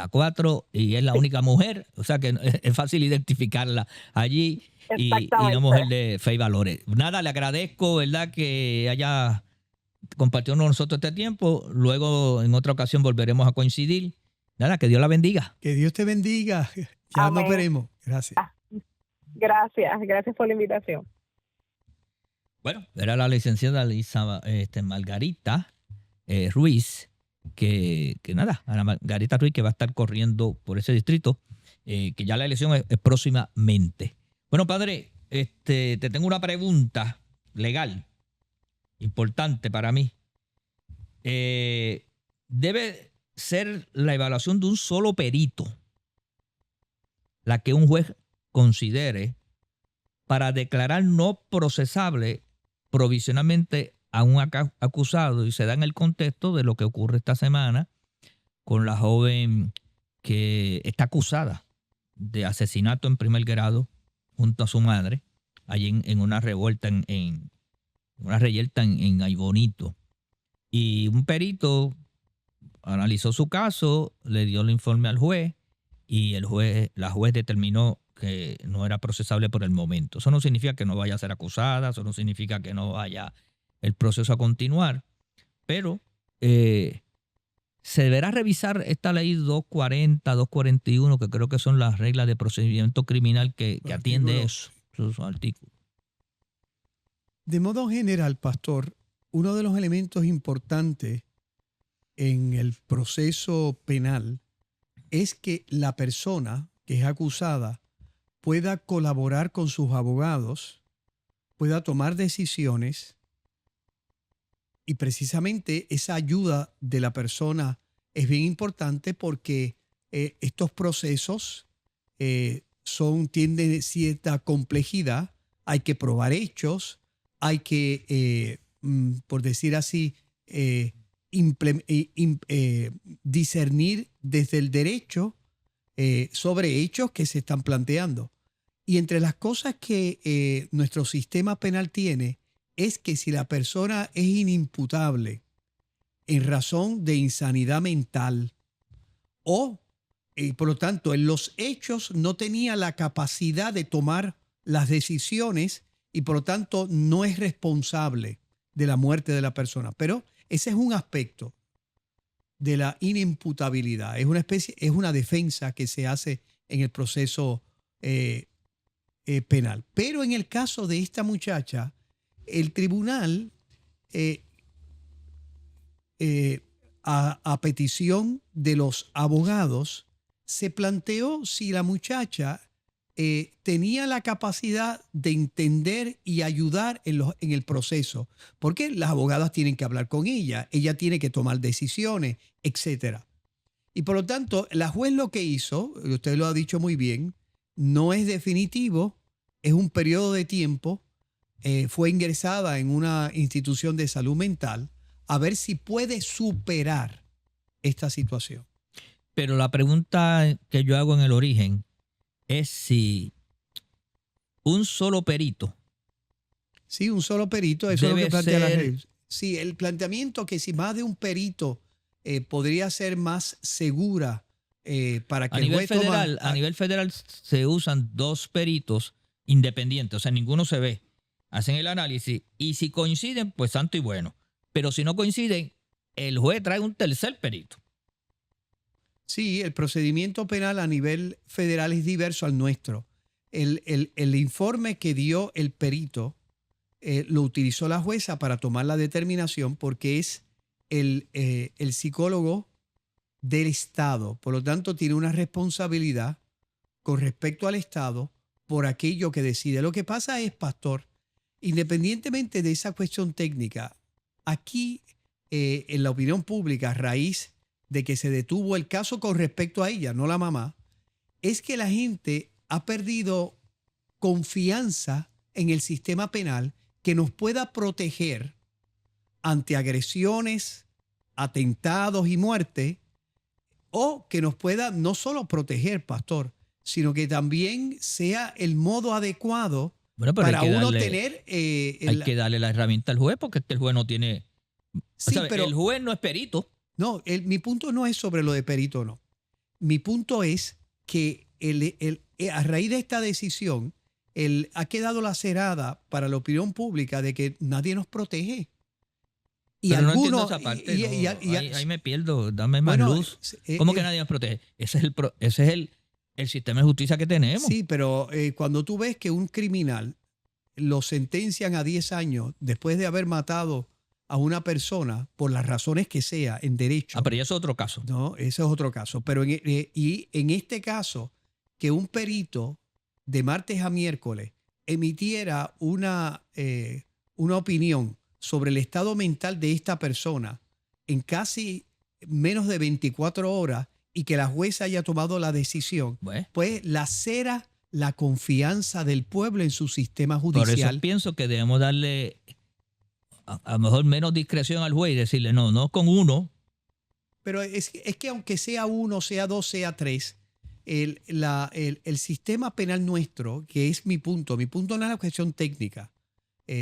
4, y es la única mujer, o sea que es fácil identificarla allí, y una mujer de fe y valores. Nada, le agradezco, ¿verdad?, que haya compartido con nosotros este tiempo. Luego, en otra ocasión, volveremos a coincidir. Nada, que Dios la bendiga. Que Dios te bendiga. Ya Amén. nos veremos. Gracias. Gracias por la invitación. Bueno, era la licenciada Margarita Ruiz, que nada, Ana Margarita Ruiz, que va a estar corriendo por ese distrito, que ya la elección es próximamente. Bueno, padre, te tengo una pregunta legal importante para mí. Debe ser la evaluación de un solo perito la que un juez considere para declarar no procesable provisionalmente a un acusado, y se da en el contexto de lo que ocurre esta semana con la joven que está acusada de asesinato en primer grado junto a su madre, allí en una revuelta en Aybonito. Y un perito analizó su caso, le dio el informe al juez y la juez determinó que no era procesable por el momento. Eso no significa que no vaya a ser acusada, eso no significa que no vaya el proceso a continuar, pero se deberá revisar esta ley 240, 241, que creo que son las reglas de procedimiento criminal que atiende eso, esos artículos. De modo general, pastor, uno de los elementos importantes en el proceso penal es que la persona que es acusada pueda colaborar con sus abogados, pueda tomar decisiones, y precisamente esa ayuda de la persona es bien importante porque estos procesos tienden cierta complejidad, hay que probar hechos, hay que, por decir así, discernir desde el derecho sobre hechos que se están planteando. Y entre las cosas que nuestro sistema penal tiene es que si la persona es inimputable en razón de insanidad mental o, por lo tanto, en los hechos no tenía la capacidad de tomar las decisiones y, por lo tanto, no es responsable de la muerte de la persona. Pero ese es un aspecto de la inimputabilidad. Es una defensa que se hace en el proceso penal. Pero en el caso de esta muchacha, el tribunal, a petición de los abogados, se planteó si la muchacha tenía la capacidad de entender y ayudar en el proceso, porque las abogadas tienen que hablar con ella tiene que tomar decisiones, etc. Y por lo tanto, la juez lo que hizo, usted lo ha dicho muy bien, no es definitivo, es un periodo de tiempo. Fue ingresada en una institución de salud mental a ver si puede superar esta situación. Pero la pregunta que yo hago en el origen es si un solo perito. Sí, un solo perito, eso es lo que plantea la ley. Sí, el planteamiento que si más de un perito podría ser más segura para que a nivel federal se usan dos peritos independientes, o sea, ninguno se ve. Hacen el análisis y si coinciden, pues santo y bueno. Pero si no coinciden, el juez trae un tercer perito. Sí, el procedimiento penal a nivel federal es diverso al nuestro. El informe que dio el perito lo utilizó la jueza para tomar la determinación porque es el psicólogo del Estado. Por lo tanto, tiene una responsabilidad con respecto al Estado por aquello que decide. Lo que pasa es, pastor, independientemente de esa cuestión técnica, aquí en la opinión pública, a raíz de que se detuvo el caso con respecto a ella, no la mamá, es que la gente ha perdido confianza en el sistema penal que nos pueda proteger ante agresiones, atentados y muerte, o que nos pueda no solo proteger, pastor, sino que también sea el modo adecuado para uno tener... hay que darle la herramienta al juez porque el juez no tiene... Sí, pero el juez no es perito. No, mi punto no es sobre lo de perito o no. Mi punto es que a raíz de esta decisión, ha quedado lacerada para la opinión pública de que nadie nos protege. Y pero algunos, no entiendo esa parte. Ahí me pierdo. Dame más luz. ¿Cómo que nadie nos protege? Ese es el sistema de justicia que tenemos. Sí, pero cuando tú ves que un criminal lo sentencian a 10 años después de haber matado a una persona por las razones que sea en derecho. Pero ya es otro caso. No, ese es otro caso. Pero en este caso, que un perito de martes a miércoles emitiera una opinión sobre el estado mental de esta persona en casi menos de 24 horas y que la jueza haya tomado la decisión, pues lacera la confianza del pueblo en su sistema judicial. Por eso pienso que debemos darle a lo mejor menos discreción al juez y decirle no con uno. Pero es que aunque sea uno, sea dos, sea tres, el sistema penal nuestro, que es mi punto no es la cuestión técnica,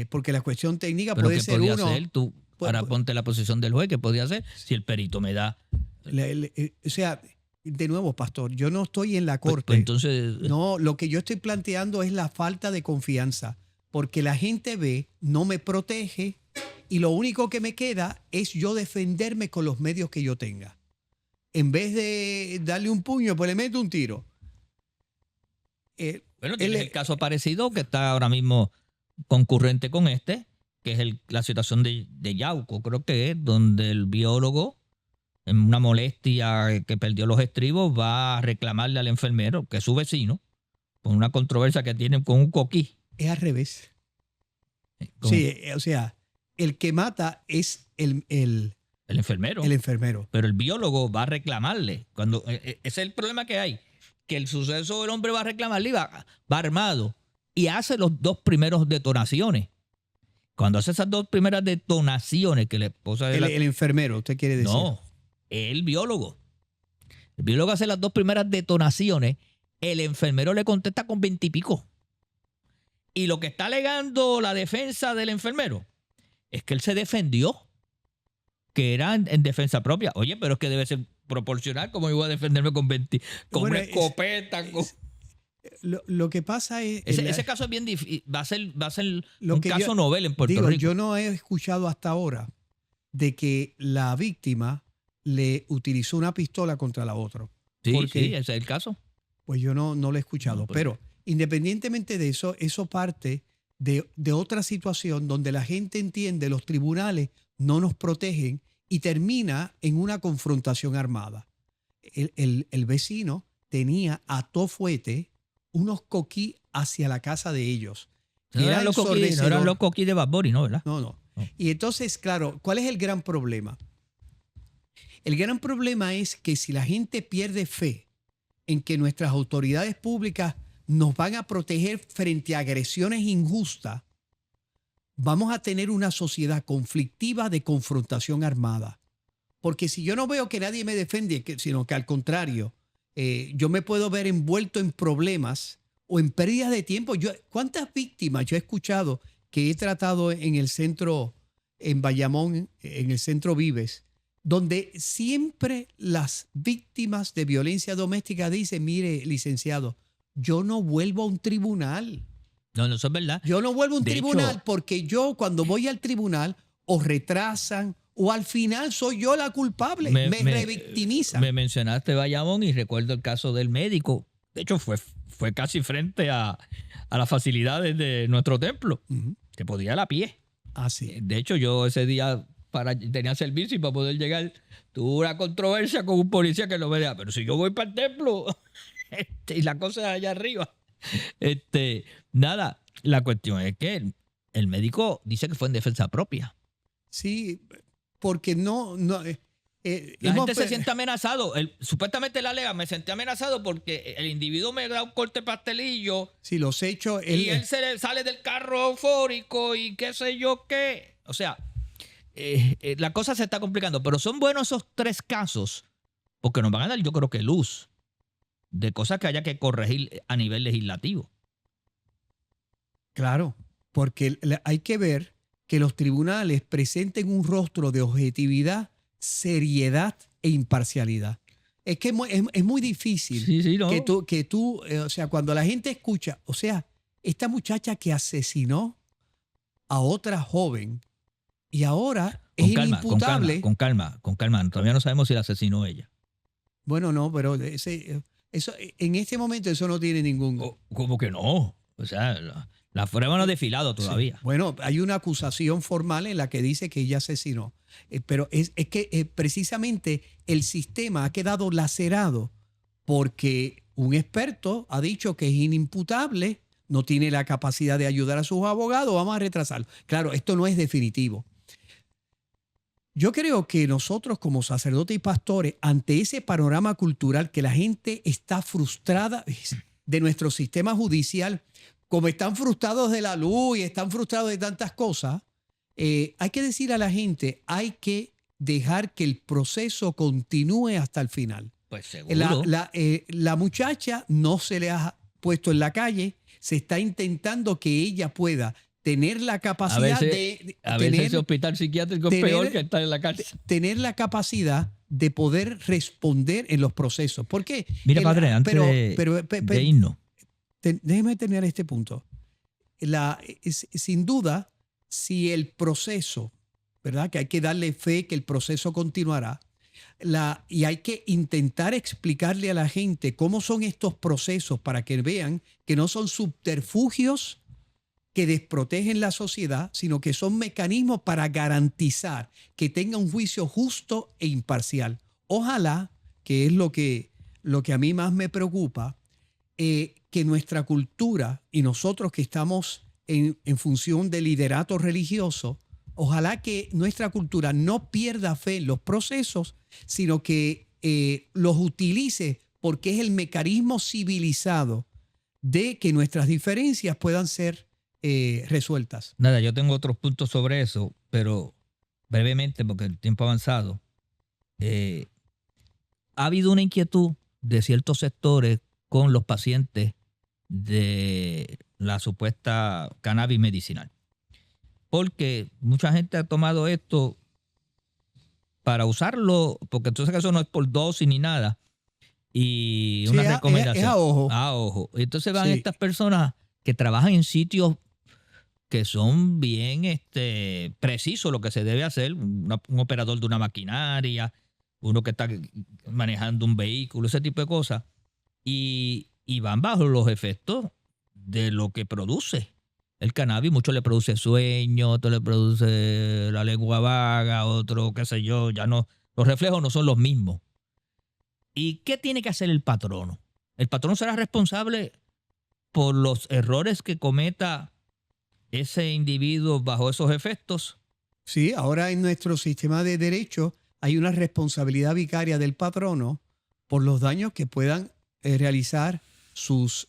porque la cuestión técnica pero puede ser podía uno. Hacer tú, ahora ponte la posición del juez, ¿qué podía hacer si el perito me da? O sea, de nuevo, pastor, yo no estoy en la corte. Pues entonces, no, lo que yo estoy planteando es la falta de confianza, porque la gente ve, no me protege y lo único que me queda es yo defenderme con los medios que yo tenga. En vez de darle un puño, pues le meto un tiro. Bueno, tienes el caso parecido que está ahora mismo concurrente con este, que es la situación de Yauco, creo que es, donde el biólogo, en una molestia que perdió los estribos, va a reclamarle al enfermero, que es su vecino, por una controversia que tienen con un coquí. Es al revés. Sí, o sea, el que mata es el enfermero. El enfermero. Pero el biólogo va a reclamarle. Ese es el problema que hay, que el suceso del hombre va a reclamarle y va armado y hace los dos primeros detonaciones. Cuando hace esas dos primeras detonaciones que la esposa de el enfermero, ¿usted quiere decir? No, el biólogo. El biólogo hace las dos primeras detonaciones, el enfermero le contesta con 20 y pico. Y lo que está alegando la defensa del enfermero es que él se defendió, que era en defensa propia. Oye, pero es que debe ser proporcional, como yo voy a defenderme con 20, con una escopeta. Lo que pasa es... Ese caso es bien difícil, va a ser un caso Nobel en Puerto Rico. Yo no he escuchado hasta ahora de que la víctima le utilizó una pistola contra la otra. Sí, ese es el caso. Pues yo no lo he escuchado. Pero independientemente de eso, eso parte de otra situación donde la gente entiende los tribunales no nos protegen y termina en una confrontación armada. El vecino tenía a tofuete unos coquí hacia la casa de ellos. No eran los coquí de Bad Bunny, ¿no? ¿Verdad? No. Y entonces, claro, ¿cuál es el gran problema? El gran problema es que si la gente pierde fe en que nuestras autoridades públicas nos van a proteger frente a agresiones injustas, vamos a tener una sociedad conflictiva de confrontación armada. Porque si yo no veo que nadie me defiende, sino que al contrario, yo me puedo ver envuelto en problemas o en pérdidas de tiempo. ¿Cuántas víctimas yo he escuchado que he tratado en el centro, en Bayamón, en el centro Vives, donde siempre las víctimas de violencia doméstica dicen, mire, licenciado, yo no vuelvo a un tribunal. No, eso es verdad. Yo no vuelvo a un tribunal porque yo cuando voy al tribunal o retrasan o al final soy yo la culpable. Me revictimizan. Me mencionaste Bayamón y recuerdo el caso del médico. De hecho, fue casi frente a las facilidades de nuestro templo. Que podía ir a pie. Ah, sí. De hecho, yo ese día tenía servicio y para poder llegar tuve una controversia con un policía que lo veía. Pero si yo voy para el templo y la cosa es allá arriba. Nada, la cuestión es que el médico dice que fue en defensa propia. Sí, porque no la gente se siente amenazado. Supuestamente la alega, me sentí amenazado porque el individuo me da un corte pastelillo. Sí, los hechos. Y él sale del carro eufórico y qué sé yo qué. O sea, la cosa se está complicando. Pero son buenos esos tres casos porque nos van a dar, yo creo que luz de cosas que haya que corregir a nivel legislativo. Claro, porque hay que ver que los tribunales presenten un rostro de objetividad, seriedad e imparcialidad. Es que es muy difícil ¿no? que tú, o sea, cuando la gente escucha, o sea, esta muchacha que asesinó a otra joven y ahora es inimputable. Con calma. Todavía no sabemos si la asesinó ella. Bueno, no, pero Eso, en este momento eso no tiene ningún... ¿Cómo que no? O sea, la prueba no ha desfilado todavía. Sí. Bueno, hay una acusación formal en la que dice que ella asesinó. Pero es que precisamente el sistema ha quedado lacerado porque un experto ha dicho que es inimputable, no tiene la capacidad de ayudar a sus abogados, vamos a retrasarlo. Claro, esto no es definitivo. Yo creo que nosotros como sacerdotes y pastores, ante ese panorama cultural que la gente está frustrada de nuestro sistema judicial, como están frustrados de la luz y están frustrados de tantas cosas, hay que decir a la gente, hay que dejar que el proceso continúe hasta el final. Pues seguro. La muchacha no se le ha puesto en la calle, se está intentando que ella pueda tener la capacidad a veces ese hospital psiquiátrico es peor que estar en la cárcel. Tener la capacidad de poder responder en los procesos. ¿Por qué? Mira, padre, antes de irnos. Déjeme terminar este punto. Sin duda, si el proceso, ¿verdad? Que hay que darle fe que el proceso continuará, y hay que intentar explicarle a la gente cómo son estos procesos para que vean que no son subterfugios que desprotegen la sociedad, sino que son mecanismos para garantizar que tenga un juicio justo e imparcial. Ojalá, que es lo que a mí más me preocupa, que nuestra cultura y nosotros que estamos en función de liderato religioso, ojalá que nuestra cultura no pierda fe en los procesos, sino que los utilice porque es el mecanismo civilizado de que nuestras diferencias puedan ser resueltas. Nada, yo tengo otros puntos sobre eso, pero brevemente, porque el tiempo ha avanzado. Ha habido una inquietud de ciertos sectores con los pacientes de la supuesta cannabis medicinal. Porque mucha gente ha tomado esto para usarlo, porque entonces eso no es por dosis ni nada. Y una recomendación. Es a ojo. A ojo. Entonces van estas personas que trabajan en sitios que son bien precisos lo que se debe hacer. Un operador de una maquinaria, uno que está manejando un vehículo, ese tipo de cosas. Y van bajo los efectos de lo que produce el cannabis. Mucho le produce sueño, otro le produce la lengua vaga, otro qué sé yo, ya no, los reflejos no son los mismos. ¿Y qué tiene que hacer el patrono? El patrono será responsable por los errores que cometa ese individuo bajo esos efectos. Sí, ahora en nuestro sistema de derecho hay una responsabilidad vicaria del patrono por los daños que puedan realizar sus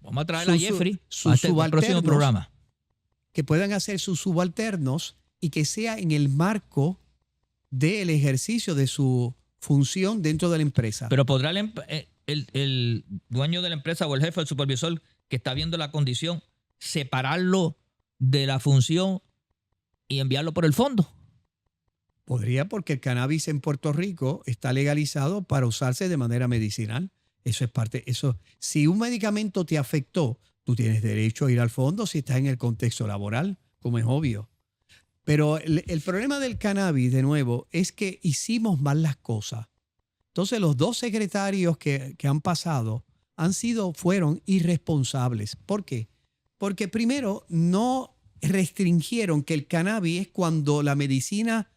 vamos a traer a Jeffrey sus subalternos, próximo programa, que puedan hacer sus subalternos y que sea en el marco del ejercicio de su función dentro de la empresa. Pero podrá el dueño de la empresa o el jefe, el supervisor que está viendo la condición, separarlo de la función y enviarlo por el fondo. Podría, porque el cannabis en Puerto Rico está legalizado para usarse de manera medicinal. Eso es parte. Eso, si un medicamento te afectó, tú tienes derecho a ir al fondo si estás en el contexto laboral, como es obvio. Pero el problema del cannabis, de nuevo, es que hicimos mal las cosas. Entonces, los dos secretarios que han pasado fueron irresponsables. ¿Por qué? Porque primero no restringieron que el cannabis es cuando la medicina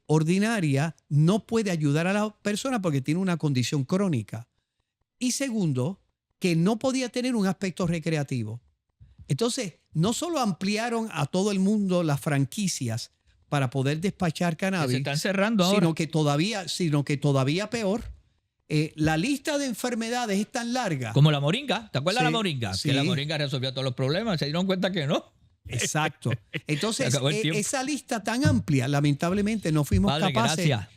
ordinaria no puede ayudar a la persona porque tiene una condición crónica. Y segundo, que no podía tener un aspecto recreativo. Entonces, no solo ampliaron a todo el mundo las franquicias para poder despachar cannabis, se están cerrando ahora, sino que todavía peor, la lista de enfermedades es tan larga. Como la moringa. ¿Te acuerdas de la moringa? Sí. Que la moringa resolvió todos los problemas. Se dieron cuenta que no. Exacto. Entonces, esa lista tan amplia, lamentablemente no fuimos capaces. Gracias.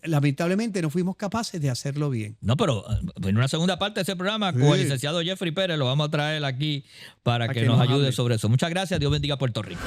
Lamentablemente no fuimos capaces de hacerlo bien. No, pero en una segunda parte de ese programa con el licenciado Jeffrey Pérez lo vamos a traer aquí para que nos ayude sobre eso. Muchas gracias. Dios bendiga a Puerto Rico.